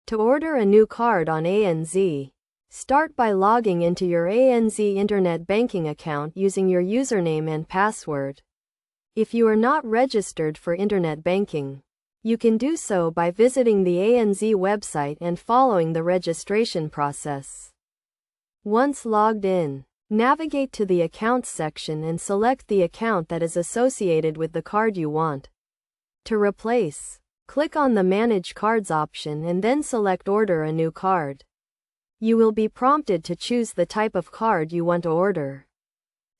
To order a new card on ANZ, start by logging into your ANZ Internet Banking account using your username and password. If you are not registered for Internet Banking, you can do so by visiting the ANZ website and following the registration process. Once logged in, navigate to the Accounts section and select the account that is associated with the card you want to replace. Click on the Manage Cards option and then select Order a new card. You will be prompted to choose the type of card you want to order,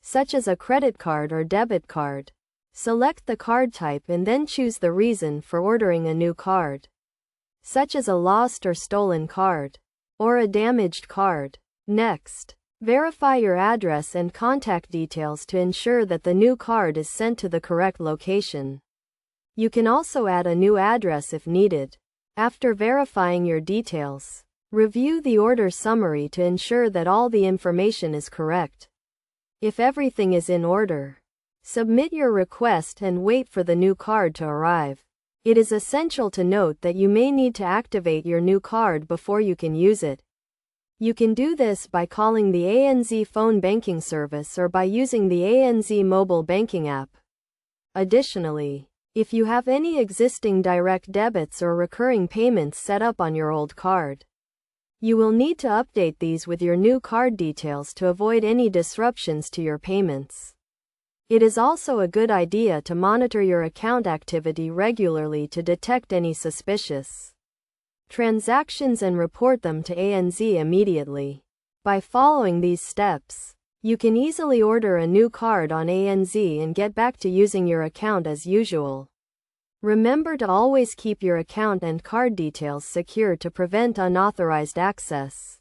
such as a credit card or debit card. Select the card type and then choose the reason for ordering a new card, such as a lost or stolen card, or a damaged card. Next, verify your address and contact details to ensure that the new card is sent to the correct location. You can also add a new address if needed. After verifying your details, review the order summary to ensure that all the information is correct. If everything is in order, submit your request and wait for the new card to arrive. It is essential to note that you may need to activate your new card before you can use it. You can do this by calling the ANZ phone banking service or by using the ANZ mobile banking app. Additionally, if you have any existing direct debits or recurring payments set up on your old card, you will need to update these with your new card details to avoid any disruptions to your payments. It is also a good idea to monitor your account activity regularly to detect any suspicious transactions and report them to ANZ immediately. By following these steps, you can easily order a new card on ANZ and get back to using your account as usual. Remember to always keep your account and card details secure to prevent unauthorized access.